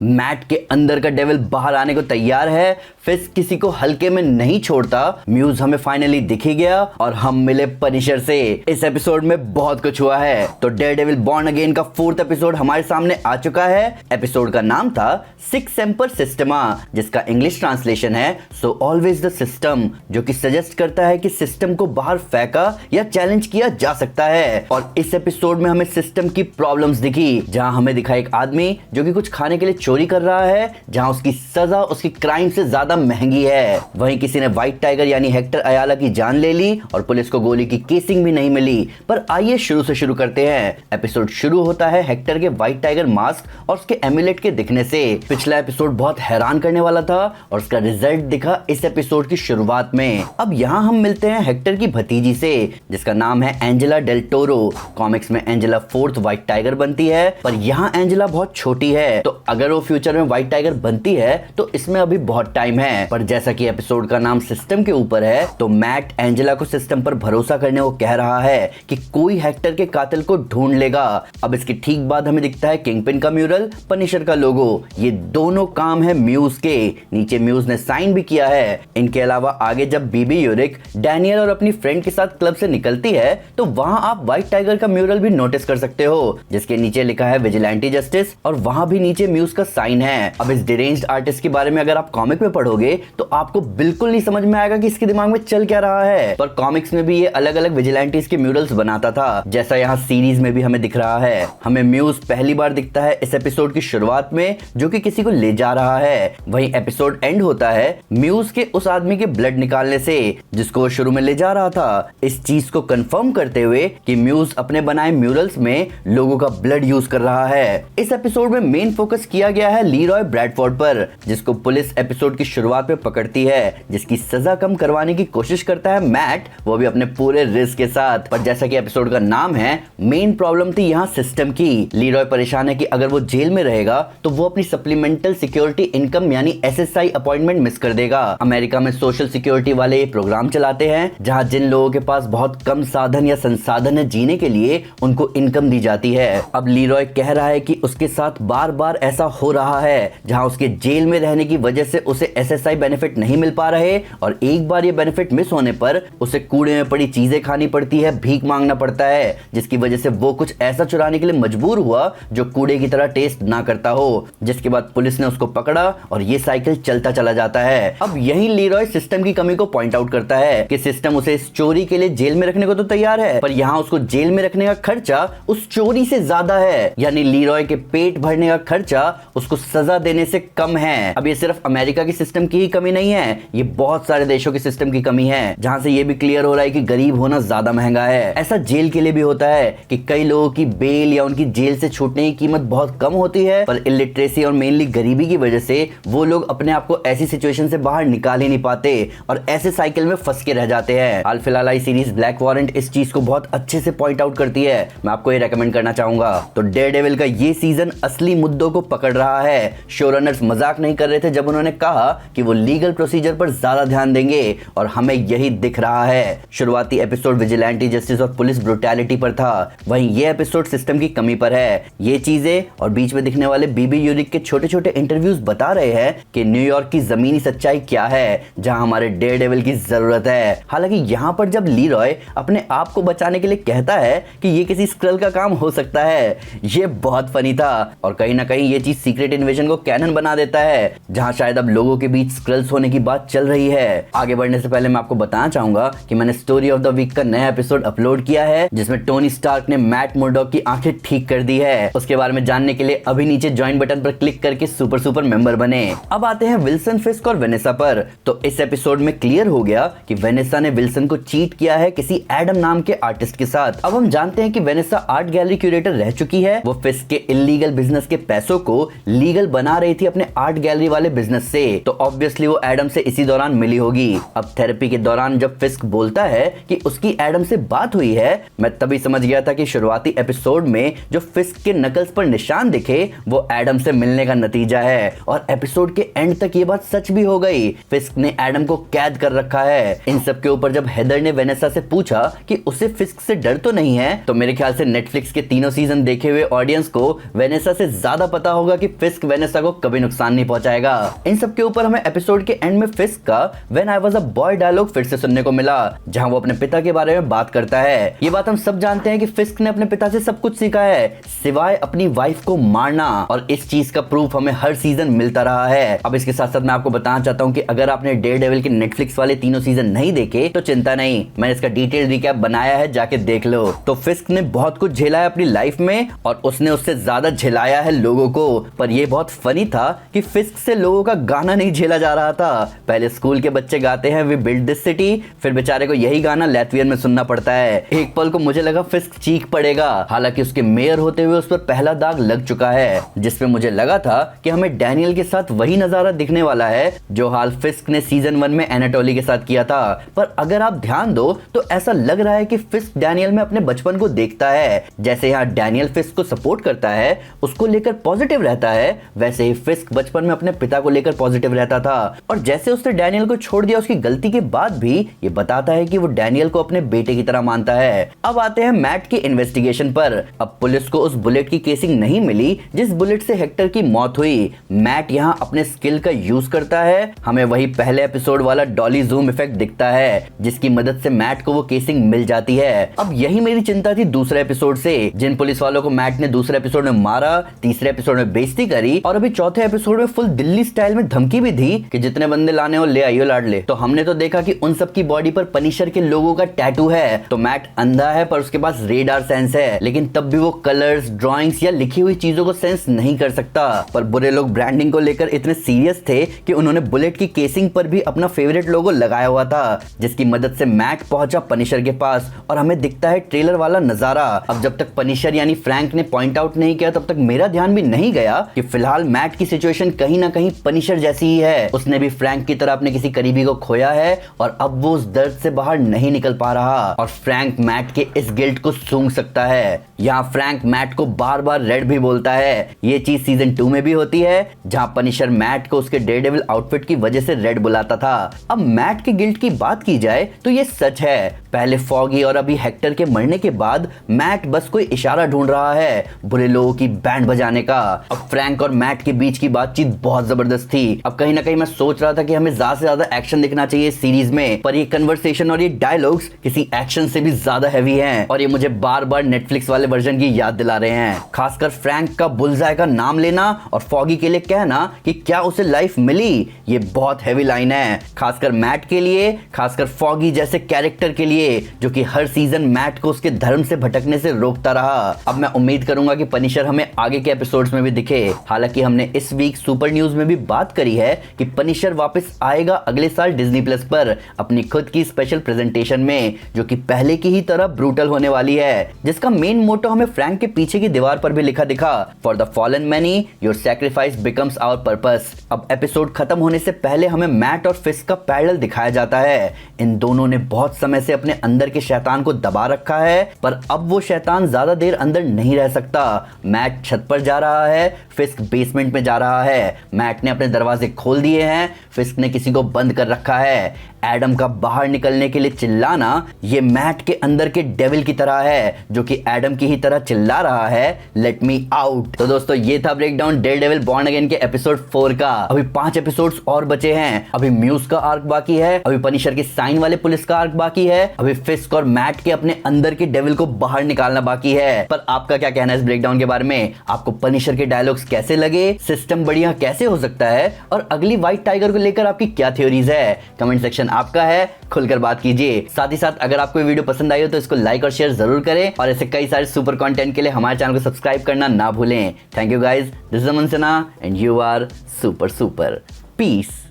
Mat के अंदर का डेविल बाहर आने को तैयार है। फिस्क किसी को हल्के में नहीं छोड़ता। म्यूज हमें फाइनली दिख ही गया और हम मिले पनिशर से। इस एपिसोड में बहुत कुछ हुआ है। तो डेयरडेविल बॉर्न अगेन का 4th एपिसोड हमारे सामने आ चुका है। एपिसोड का नाम था सिक्स सेम्पर सिस्टमा, जिसका इंग्लिश ट्रांसलेशन है सो ऑलवेज द सिस्टम, जो कि सजेस्ट करता है कि सिस्टम को बाहर फेंका या चैलेंज किया जा सकता है। और इस एपिसोड में हमें सिस्टम की प्रॉब्लम्स दिखी, जहां हमें दिखा एक आदमी जो कि कुछ खाने के लिए चोरी कर रहा है, जहां उसकी सजा उसकी क्राइम से ज्यादा महंगी है। वहीं किसी ने व्हाइट टाइगर यानी हेक्टर अयाला की जान ले ली और पुलिस को गोली की केसिंग भी नहीं मिली। पर आइए शुरू से शुरू करते हैं। एपिसोड शुरू होता है हेक्टर के व्हाइट टाइगर मास्क और उसके एमुलेट के दिखने से। पिछला एपिसोड बहुत हैरान करने वाला था और उसका रिजल्ट दिखा इस एपिसोड की शुरुआत में। अब यहाँ हम मिलते हैं हेक्टर की भतीजी से, जिसका नाम है एंजेला डेल टोरो। कॉमिक्स में एंजेला 4th व्हाइट टाइगर बनती है, पर यहाँ एंजेला बहुत छोटी है। तो अगर वो फ्यूचर में व्हाइट टाइगर बनती है तो इसमें अभी बहुत टाइम है। पर जैसा कि एपिसोड का नाम सिस्टम के ऊपर है, तो मैट एंजेला को सिस्टम पर भरोसा करने को कह रहा है कि कोई हेक्टर के कातिल को ढूंढ लेगा। अब इसके ठीक बाद हमें दिखता है किंगपिन का म्यूरल, पनिशर का लोगो। ये दोनों काम है म्यूज के। नीचे म्यूज ने साइन भी किया है। इनके अलावा आगे जब बीबी यूरिक डैनियल और अपनी फ्रेंड के साथ क्लब से निकलती है, तो वहां आप व्हाइट टाइगर का म्यूरल भी नोटिस कर सकते हो, जिसके नीचे लिखा है विजिलेंटी जस्टिस, और वहां भी नीचे म्यूज का साइन है। अब इस डिरेंज्ड आर्टिस्ट के बारे में अगर आप कॉमिक में पढ़ोगे तो आपको बिल्कुल नहीं समझ में आएगा कि इसके दिमाग में चल क्या रहा है। पर कॉमिक्स में भी ये अलग अलग विजिलेंटीज के म्यूरल्स बनाता था, जैसा यहाँ सीरीज में भी हमें दिख रहा है। हमें म्यूज पहली बार दिखता है इस एपिसोड की शुरुआत में, जो कि किसी को ले जा रहा है। वहीं एपिसोड एंड होता है म्यूज के उस आदमी के ब्लड निकालने से, जिसको वो शुरू में ले जा रहा था। इस चीज को कंफर्म करते हुए कि म्यूज अपने बनाए म्यूरल्स में लोगों का ब्लड यूज कर रहा है। इस एपिसोड में मेन फोकस किया गया है लीरॉय ब्रैडफोर्ड पर, जिसको पुलिस एपिसोड की शुरुआत में पकड़ती है, जिसकी सजा कम करवाने की कोशिश करता है मैट, वो भी अपने पूरे रिस्क के साथ। पर जैसा कि एपिसोड का नाम है, मेन प्रॉब्लम थी यहाँ सिस्टम की। लीरॉय परेशान है कि अगर वो जेल में रहेगा तो वो अपनी सप्लीमेंटल सिक्योरिटी इनकम यानी SSI अपॉइंटमेंट मिस कर देगा। अमेरिका में सोशल सिक्योरिटी वाले ये प्रोग्राम चलाते हैं, जहाँ जिन लोगों के पास बहुत कम साधन या संसाधन है जीने के लिए, उनको इनकम दी जाती है। अब लीरॉय कह रहा है कि उसके साथ बार बार ऐसा हो रहा है, जहां उसके जेल में रहने की वजह से उसे SSI बेनिफिट नहीं मिल पा रहे, और एक बार ये बेनिफिट मिस होने पर उसे कूड़े में पड़ी चीजें खानी पड़ती है, भीख मांगना पड़ता है, जिसकी वजह से वो कुछ ऐसा चुराने के लिए मजबूर हुआ जो कूड़े की तरह टेस्ट ना करता हो। जिसके बाद पुलिस ने उसको पकड़ा और ये साइकिल चलता चला जाता है। अब यही लीरॉय सिस्टम की कमी को पॉइंट आउट करता है कि सिस्टम उसे इस चोरी के लिए जेल में रखने को तो तैयार है, पर यहाँ उसको जेल में रखने का खर्चा उस चोरी से ज्यादा है। यानी लीरॉय के पेट भरने का खर्चा उसको सजा देने से कम है। अब ये सिर्फ अमेरिका की सिस्टम की ही कमी नहीं है, ये बहुत सारे देशों की सिस्टम की कमी है, जहां से ये भी क्लियर हो रहा है कि गरीब होना ज्यादा महंगा है। ऐसा जेल के लिए भी होता है कि कई लोगों की बेल या उनकी जेल से छूटने की कीमत बहुत कम होती है, पर इलिटरेसी और मेनली गरीबी की वजह से वो लोग अपने आप को ऐसी सिचुएशन से बाहर निकाल ही नहीं पाते और ऐसे साइकिल में फंस के रह जाते हैं। हाल फिलहाल आई सीरीज ब्लैक वारंट इस चीज को बहुत अच्छे से पॉइंट आउट करती है। मैं आपको ये रेकमेंड करना चाहूंगा। तो डेयरडेविल का ये सीजन असली मुद्दों को पकड़ रहा है। शोरनर्स मजाक नहीं कर रहे थे जब उन्होंने कहा कि वो लीगल प्रोसीजर पर ज्यादा ध्यान देंगे, और हमें यही दिख रहा है। शुरुआती एपिसोड विजिलेंटी जस्टिस और पुलिस ब्रुटैलिटी पर था, वहीं ये एपिसोड सिस्टम की कमी पर है। ये चीजें और बीच में दिखने वाले बीबी यूरिक के छोटे छोटे इंटरव्यूज बता रहे हैं कि न्यूयॉर्क की जमीनी सच्चाई क्या है, जहां हमारे डेयरडेविल की जरूरत है। हालांकि यहाँ पर जब लीरॉय अपने आप को बचाने के लिए कहता है कि ये किसी स्क्रल का काम हो सकता है, ये बहुत फनी था, और कहीं ना कहीं ये चीज सीक्रेट इन्वेजन को कैनन बना देता है, जहां शायद अब लोगों के बीच स्क्रल्स होने की बात चल रही है। आगे बढ़ने से पहले मैं आपको बताना चाहूंगा कि मैंने स्टोरी ऑफ द वीक का नया एपिसोड अपलोड किया है, जिसमें टोनी स्टार्क ने मैट मुर्डॉक की आंखें ठीक कर दी है। उसके बारे में जानने के लिए अभी नीचे ज्वाइन बटन पर क्लिक करके सुपर मेंबर बने। अब आते हैं विल्सन फिस्क और वेनेसा पर। तो इस एपिसोड में क्लियर हो गया कि वेनेसा ने विल्सन को चीट किया है किसी एडम नाम के आर्टिस्ट के साथ। अब हम जानते हैं कि वेनेसा आर्ट गैलरी क्यूरेटर रह चुकी है। वो फिस्क के इलीगल बिजनेस के पैसों को लीगल बना रही थी अपने आर्ट गैलरी वाले बिजनेस से, तो ऑब्वियसली वो एडम से इसी दौरान मिली होगी। अब थेरेपी के दौरान जब फिस्क बोलता है कि उसकी एडम से बात हुई है, मैं तभी समझ गया था कि शुरुआती एपिसोड में जो फिस्क के नकल्स पर निशान दिखे वो एडम से मिलने का नतीजा है, और एपिसोड के एंड तक ये बात सच भी हो गई। फिस्क ने एडम को कैद कर रखा है। इन सब के ऊपर जब हेदर ने वेनेसा से पूछा कि उसे फिस्क से डर तो नहीं है, तो मेरे ख्याल से नेटफ्लिक्स के तीनों सीजन देखे हुए ऑडियंस को वेनेसा से ज्यादा पता होगा कि फिस्क वेनेसा को कभी नुकसान नहीं पहुंचाएगा। इन सब के ऊपर हमें एपिसोड के एंड में फिस्क का when I was a boy dialogue फिर से सुनने को मिला, जहां वो अपने पिता के बारे में बात करता है। ये बात हम सब जानते हैं कि फिस्क ने अपने पिता से सब कुछ सीखा है सिवाय अपनी वाइफ को मारना, और इस चीज का प्रूफ हमें हर सीजन मिलता रहा है। अब इसके साथ साथ मैं आपको बताना चाहता हूं कि अगर आपने डेयरडेविल के नेटफ्लिक्स वाले तीनों सीजन नहीं देखे तो चिंता नहीं, मैंने इसका डिटेल रिकैप बनाया है, जाके देख लो। तो फिस्क ने बहुत कुछ झेला है अपनी लाइफ में और उसने उससे ज्यादा झेलाया है लोगों को। पर यह बहुत फनी था कि फिस्क से लोगों का गाना नहीं झेला जा रहा था। पहले स्कूल के बच्चे गाते हैं वी बिल्ड दिस सिटी, फिर बेचारे को यही गाना लैट्वियन में सुनना पड़ता है। एक पल को मुझे लगा फिस्क चीख पड़ेगा, हालांकि उसके मेयर होते हुए उस पर पहला दाग लग चुका है, जिसपे मुझे लगा था कि हमें डैनियल के साथ वही नजारा दिखने वाला है जो हाल फिस्क ने सीजन 1 में एनाटोली के साथ किया था। पर अगर आप ध्यान दो तो ऐसा लग रहा है कि फिस्क डैनियल में अपने बचपन को देखता है। जैसे यहाँ डैनियल फिस्क को सपोर्ट करता है, उसको लेकर पॉजिटिव रहता है, वैसे ही फिस्क बचपन में अपने पिता को लेकर पॉजिटिव रहता था। और जैसे उसने डैनियल को छोड़ दिया उसकी गलती के बाद भी ये बताता है कि वो डैनियल को अपने बेटे की तरह मानता है। अब आते हैं मैट की इन्वेस्टिगेशन पर। अब पुलिस को उस बुलेट की केसिंग नहीं मिली जिस बुलेट से हेक्टर की मौत हुई। मैट यहाँ अपने स्किल का यूज करता है, हमें वही पहले एपिसोड वाला डॉली जूम इफेक्ट दिखता है जिसकी मदद से मैट को वो केसिंग मिल जाती है। अब यही मेरी चिंता थी दूसरे एपिसोड से। जिन पुलिस वालों को मैट ने दूसरे एपिसोड में मारा, तीसरे एपिसोड में बेइज्जती करी और अभी चौथे एपिसोड में फुल दिल्ली स्टाइल में धमकी भी दी कि जितने बंदे लाने हो ले आइयो लाडले, तो हमने तो देखा कि उन सब की बॉडी पर पनिशर के लोगों का टैटू है। तो मैट अंधा है पर उसके पास रेडार सेंस है, लेकिन तब भी वो कलर्स, ड्राइंग्स या लिखी हुई चीजों को सेंस नहीं कर सकता। पर बुरे लोग ब्रांडिंग को लेकर इतने सीरियस थे कि उन्होंने बुलेट की केसिंग पर भी अपना फेवरेट लोगो लगाया हुआ था, जिसकी मदद से मैट पहुंचा पनिशर के पास और हमें दिखता है ट्रेलर वाला नजारा। अब जब तक पनिशर यानी फ्रैंक ने पॉइंट आउट नहीं किया तब तक मेरा ध्यान भी नहीं गया कि फिलहाल मैट की सिचुएशन कहीं ना कहीं पनिशर जैसी ही है। उसने भी फ्रैंक की तरह अपने किसी करीबी को खोया है और अब वो उस दर्द से बाहर नहीं निकल पा रहा और फ्रैंक मैट के इस गिल्ट को सूंघ सकता है। यहाँ फ्रैंक मैट को बार बार रेड भी बोलता है। ये चीज सीजन 2 में भी होती है जहाँ पनिशर मैट को उसके डेयरडेविल आउटफिट की वजह से रेड बुलाता था। अब मैट के गिल्ट की बात की जाए तो ये सच है। पहले फॉगी और अभी हेक्टर के मरने के बाद मैट बस कोई इशारा ढूंढ रहा है बुरे लोगों की बैंड बजाने का। अब फ्रैंक और मैट के बीच की बातचीत बहुत जबरदस्त थी। अब कहीं ना कहीं मैं सोच रहा था कि हमें ज्यादा से ज्यादा एक्शन दिखना चाहिए सीरीज में, पर ये कन्वर्सेशन और ये डायलॉग्स किसी एक्शन से भी ज्यादा हैवी हैं और ये मुझे बार बार नेटफ्लिक्स वाले वर्जन की याद दिला रहे हैं। खासकर फ्रैंक का बुलजाय का नाम लेना और फॉगी के लिए कहना कि क्या उसे लाइफ मिली, ये बहुत हैवी लाइन है, खासकर मैट के लिए, खासकर फॉगी जैसे कैरेक्टर के लिए जो कि हर सीजन मैट को उसके धर्म से भटकने से रोकता रहा। अब मैं उम्मीद करूंगा कि पनिशर हमें आगे के एपिसोड्स में भी दिखे। हालांकि हमने इस वीक सुपर न्यूज में भी बात करी है कि पनिशर वापस आएगा अगले साल डिज्नी प्लस पर अपनी खुद की स्पेशल प्रेजेंटेशन में, जो कि पहले की ही तरह ब्रूटल होने वाली है, जिसका मेन मोटो हमें फ्रैंक के पीछे की दीवार पर भी लिखा दिखा, for the fallen many your sacrifice becomes our purpose. अब एपिसोड खत्म होने से पहले हमें मैट और फिस्क का पैरेलल दिखाया जाता है। इन दोनों ने बहुत समय से अपने अंदर के शैतान को दबा रखा है, पर अब वो शैतान ज्यादा देर अंदर नहीं रह सकता। मैट छत पर जा रहा है, फिस्क बेसमेंट में जा रहा है। मैट ने अपने दरवाजे खोल दिए हैं, फिस्क ने किसी को बंद कर रखा है। एडम का बाहर निकलने के लिए चिल्लाना ये मैट के अंदर के डेविल की तरह है, जो कि एडम की ही तरह चिल्ला रहा है लेट मी आउट। तो दोस्तों ये था ब्रेकडाउन डेयरडेविल बॉर्न अगेन के एपिसोड 4 का। अभी 5 एपिसोड्स और बचे हैं। अभी म्यूज का आर्क बाकी है, अभी पनिशर के साइन वाले पुलिस का आर्क बाकी है, अभी फिस्क और मैट के अपने अंदर के डेविल को बाहर निकालना बाकी है। पर आपका क्या कहना है इस ब्रेकडाउन के बारे में? आपको पनिशर के डायलॉग्स कैसे लगे? सिस्टम बढ़िया कैसे हो सकता है? और अगली व्हाइट टाइगर को लेकर आपकी क्या थ्योरीज है? कमेंट सेक्शन आपका है, खुलकर बात कीजिए। साथ ही साथ अगर आपको वीडियो पसंद आई हो तो इसको लाइक और शेयर जरूर करें और ऐसे कई सारे सुपर कंटेंट के लिए हमारे चैनल को सब्सक्राइब करना ना भूलें। Thank you guys, this is Aman Sinha and you are super super. Piece.